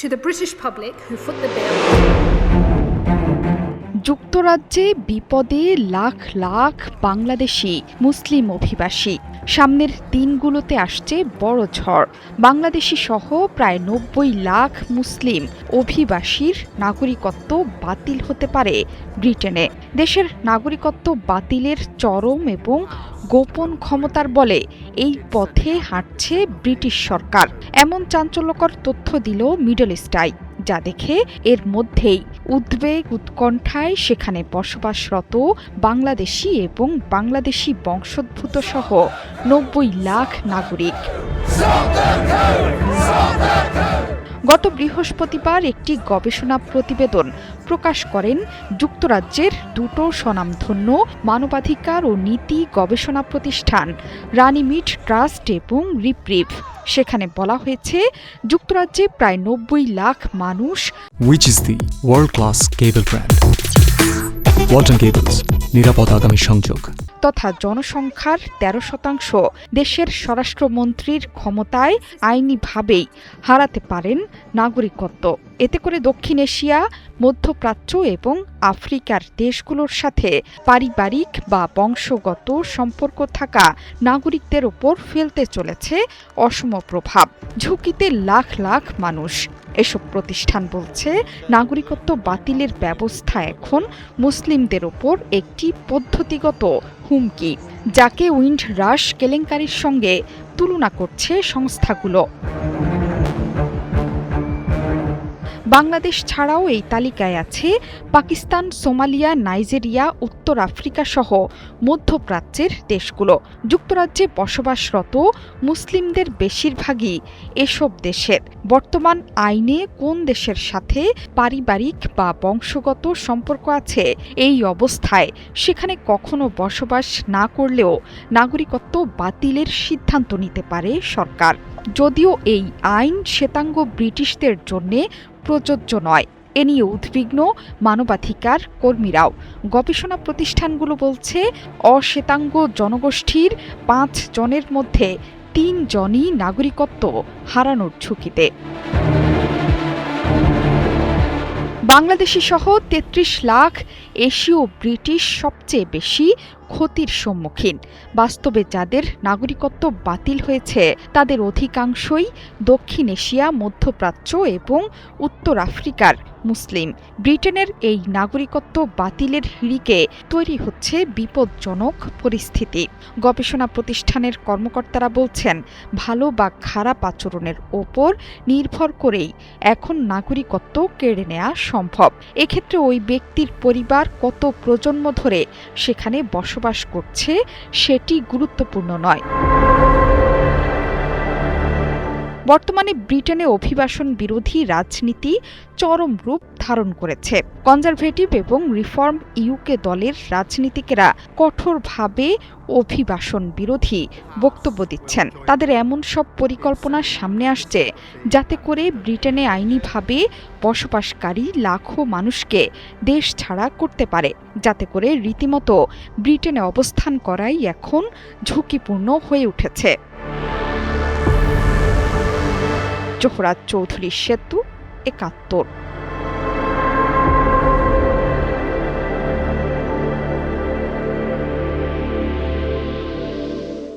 To the British public who foot the bill. যুক্তরাজ্যে বিপদে লাখ লাখ বাংলাদেশি মুসলিম অভিবাসী। সামনের দিনগুলোতে আসছে বড় ঝড়। বাংলাদেশি সহ প্রায় ৯০ লাখ মুসলিম অভিবাসীর নাগরিকত্ব বাতিল হতে পারে ব্রিটেনে। দেশের নাগরিকত্ব বাতিলের চরম এবং গোপন ক্ষমতার বলে এই পথে হাঁটছে ব্রিটিশ সরকার। এমন চাঞ্চল্যকর তথ্য দিল মিডল ইস্ট আই, যা দেখে এর মধ্যেই উদ্বেগ উৎকণ্ঠায় সেখানে বসবাসরত বাংলাদেশি এবং বাংলাদেশি বংশোদ্ভূত সহ ৯০ লাখ নাগরিক। গত বৃহস্পতিবার একটি গবেষণা প্রতিবেদন প্রকাশ করেন যুক্তরাজ্যের দুটো স্বনামধন্য মানবাধিকার ও নীতি গবেষণা প্রতিষ্ঠান রানিমিড ট্রাস্ট এবং রিপ্রিভ। সেখানে বলা হয়েছে, যুক্তরাজ্যে প্রায় ৯০ লাখ মানুষ Which is the world-class cable brand? Walton cables, নিরাপদ আগামী সংযোগ। তথা জনসংখ্যার ১৩% দেশের স্বরাষ্ট্রমন্ত্রীর ক্ষমতায় আইনিভাবেই হারাতে পারেন নাগরিকত্ব। এতে করে দক্ষিণ এশিয়া, মধ্যপ্রাচ্য এবং আফ্রিকার দেশগুলোর সাথে পারিবারিক বা বংশগত সম্পর্ক থাকা নাগরিকদের ওপর ফেলতে চলেছে অসম প্রভাব। ঝুঁকিতে লাখ লাখ মানুষ। এসব প্রতিষ্ঠান বলছে, নাগরিকত্ব বাতিলের ব্যবস্থা এখন মুসলিমদের ওপর একটি পদ্ধতিগত হুমকি, যাকে উইন্ডরাশ কেলেঙ্কারির সঙ্গে তুলনা করছে সংস্থাগুলো। বাংলাদেশ ছাড়াও এই তালিকায় আছে পাকিস্তান, সোমালিয়া, নাইজেরিয়া, উত্তর আফ্রিকা সহ মধ্যপ্রাচ্যের দেশগুলো। যুক্তরাজ্যে বসবাসরত মুসলিমদের বেশিরভাগই এসব দেশের। বর্তমান আইনে কোন দেশের সাথে পারিবারিক বা বংশগত সম্পর্ক আছে, এই অবস্থায় সেখানে কখনো বসবাস না করলেও নাগরিকত্ব বাতিলের সিদ্ধান্ত নিতে পারে সরকার। যদিও এই আইন শ্বেতাঙ্গ ব্রিটিশদের জন্য প্রযোজ্য নয়। এ নিয়ে উদ্বিগ্ন মানবাধিকার কর্মীরাও। গবেষণা প্রতিষ্ঠানগুলো বলছে, অশ্বেতাঙ্গ জনগোষ্ঠীর ৫ জনের মধ্যে ৩ জনই নাগরিকত্ব হারানোর ঝুঁকিতে। বাংলাদেশি সহ ৩৩ লাখ এশীয় ব্রিটিশ সবচেয়ে বেশি ক্ষতির সম্মুখীন। বাস্তবে যাদের নাগরিকত্ব বাতিল হয়েছে তাদের অধিকাংশই দক্ষিণ এশিয়া, মধ্যপ্রাচ্য এবং উত্তর আফ্রিকার মুসলিম। ব্রিটেনের এই নাগরিকত্ব বাতিলের হিড়িকে তৈরি হচ্ছে বিপজ্জনক পরিস্থিতি। গবেষণা প্রতিষ্ঠানের কর্মকর্তারা বলছেন, ভালো বা খারাপ আচরণের ওপর নির্ভর করেই এখন নাগরিকত্ব কেড়ে নেওয়া সম্ভব। এক্ষেত্রে ওই ব্যক্তির পরিবার কত প্রজন্ম ধরে সেখানে বসবাস করছে সেটি গুরুত্বপূর্ণ নয়। বর্তমানে ব্রিটেনে অভিবাসন বিরোধী রাজনীতি চরম রূপ ধারণ করেছে। কনজারভেটিভ এবং রিফর্ম ইউকে দলের রাজনীতিকেরা কঠোরভাবে অভিবাসন বিরোধী বক্তব্য দিচ্ছেন। তাদের এমন সব পরিকল্পনা সামনে আসছে যাতে করে ব্রিটেনে আইনিভাবে বসবাসকারী লাখো মানুষকে দেশ ছাড়া করতে পারে, যাতে করে রীতিমতো ব্রিটেনে অবস্থান করাই এখন ঝুঁকিপূর্ণ হয়ে উঠেছে। জোহরা চৌধুরী সেতু, ৭১।